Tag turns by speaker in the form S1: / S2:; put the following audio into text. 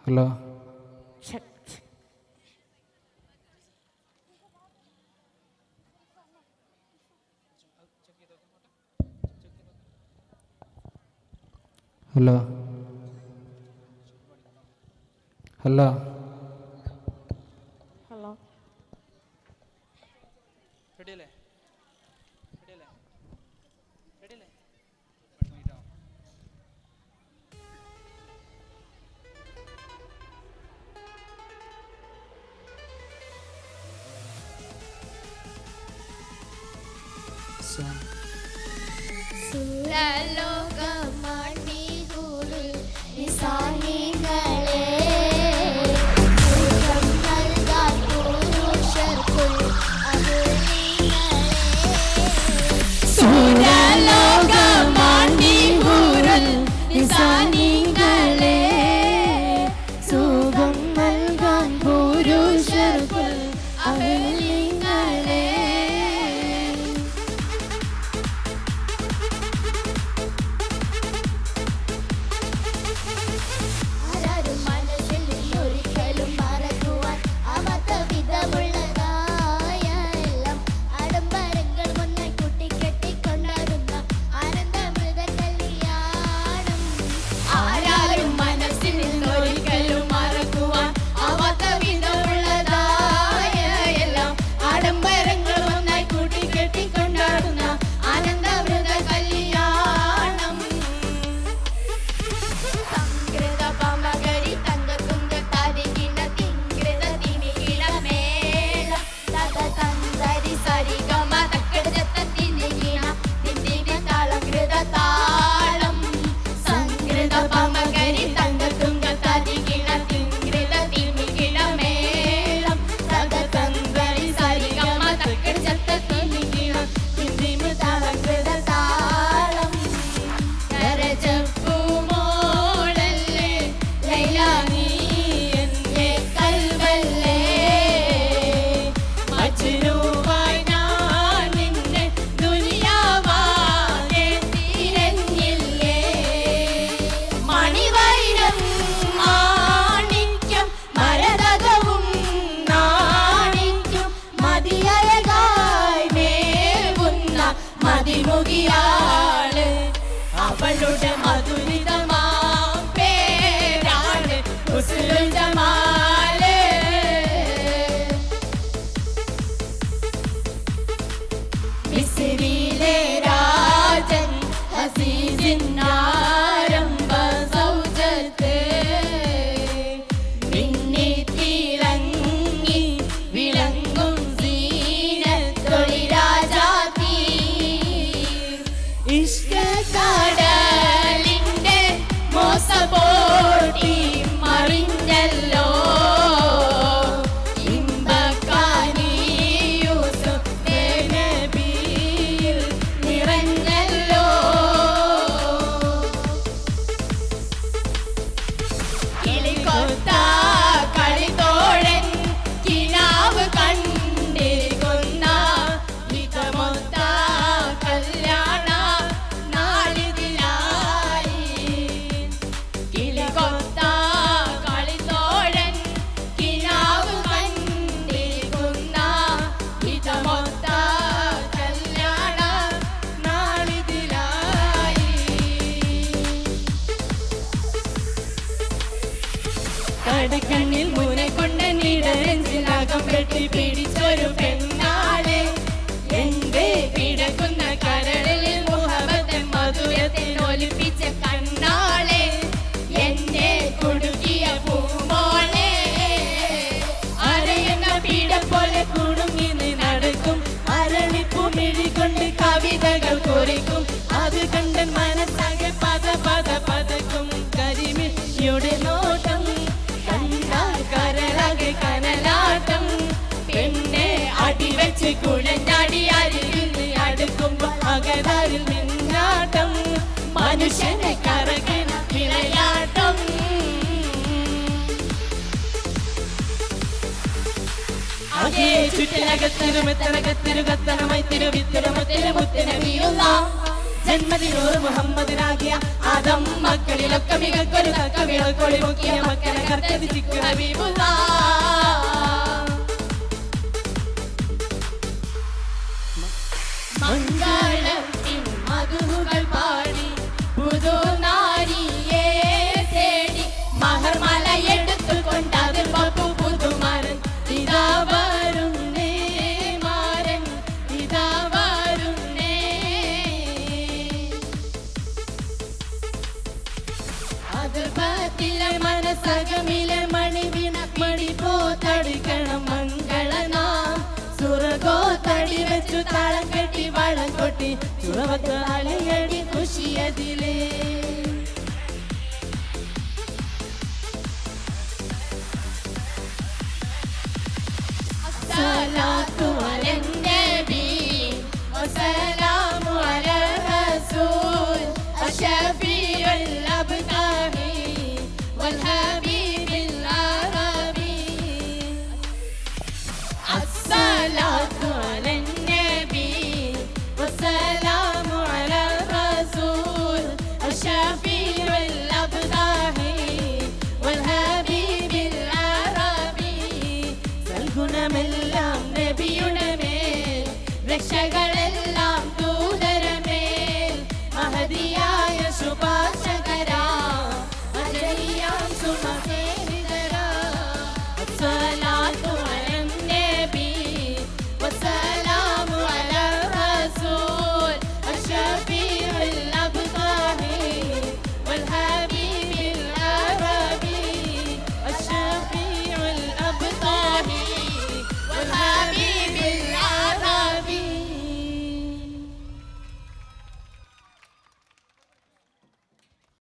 S1: Hello hello hello
S2: hello
S3: റെഡിയല്ലേ റെഡിയല്ലേ റെഡിയല്ലേ
S2: സുരലോകമണി ഗുരു നിസാനികളെ നൽകാൻ പുരുഷർക്കുൾ സുരലോകമണി ഗുരു നിസാനികളെ സുഖം നൽകാൻ പുരുഷർക്കുൾ അഹലിങ്ങളെ അവളുടെ മധുരിതമാം പേരാണ് ഹുസ്നുൽ ജമാല്. മിസ്രിലെ രാജൻ അസീസിൻ ആരംഭ സൗജത്ത് മിന്നി തിളങ്ങി വിളങ്ങും സീനത്തൊളി രാജാത്തി ഇഷ്ടക്കടലിന്റെ മോസപോട്ടി മറിഞ്ഞല്ലോ ഇമ്പക്കാനി യൂസുഫ് നബിയിൽ നിറഞ്ഞല്ലോ. കിളികൊത്ത കളിത്തോഴൻ കിനാവ് കണ്ടിരിക്കുന്ന ഹിതമൊത്ത കല്യാണ നാളിതിലായി. കിളികൊത്ത കളിത്തോഴൻ കിനാവ് കണ്ടിരിക്കുന്ന ഹിതമൊത്ത കല്യാണ നാളിതിലായി. കടക്കണ്ണിൽ മൂനെ കൊണ്ട് നീടരഞ്ചിലാകം വെട്ടി പിടിച്ചൊരു പെണ്ണാളെ എന്റെ കിടക്കുന്ന കരളിൽ മുഹബത്തെ മധുരത്തിൽ ഒലിപ്പിച്ച കണ്ണാളെ എന്നെ കുടുക്കിയ പൂമോളെ അരയുന്ന പീഡ പോലെ കുടുങ്ങി നടക്കും അരളിപ്പൂ മിഴികൊണ്ട് കവിതകൾ കുറിക്കും അത് കണ്ട് മനസ്സാകെ പത പത പതക്കും കരിമിഴിയുടെ നോട്ടം കണ്ടാൽ കരളാകെ കനലാട്ടം പെണ്ണെ അടിവെച്ച് കുഴഞ്ഞാടി അരികിൽ അടുക്കുമ്പോൾ അകതാരിൽ മിന്നാട്ടം മനുഷ്യനെ കറകണ വിളയാട്ടം. അതേ ചുറ്റിനകത്തിരുമെത്തനകത്തിരുകത്തനമായി തിരുവിത്തിരുമുത്തിരു മുത്തിനബിയുള്ള ജന്മദിനൂറ് മുഹമ്മദിനാകിയ ആദം മക്കളിലൊക്കെ മികക്കൊരു കവിളക്കൊളി മുക്കിയ മക്കളെ കർക്കതിച്ചിക്ക് ഹബീബുല്ലാ. മംഗളത്തിൻ മധുകൾ പാടി പുതുനാരിയെ തേടി മഹർമല എടുത്തുകൊണ്ട് അതിൽ പപ്പു പുതുമാരൻ ഇതാ വരുന്നേ മാരൻ ഇതാ വരുന്നേ. അതിർപ്പത്തിലെ മനസ്സകമിലെ മണി പോ തടുക്കണം മംഗളനാം സുരകോ തടി വെച്ചു താളം കെട്ടി വളം കൊട്ടി ചുറവത്ത് അലയടി ഖുഷിയതിലേ. അസ്സലാത്തു അലൻ നബി വസ്സലാമു അലാ റസൂൽ അശഫീഉൽ അബ്താഹി വൽ ഹബീബിൽ അറബി. അസ്സലാത്തു അലൻ നബി വസ്സലാമു അലാ റസൂൽ അശഫീഉൽ അബ്താഹി വൽ ഹബീബിൽ അറബി. സൽഗുണമെല്ലാം നബിയുടെ മേൽ രക്ഷകൾ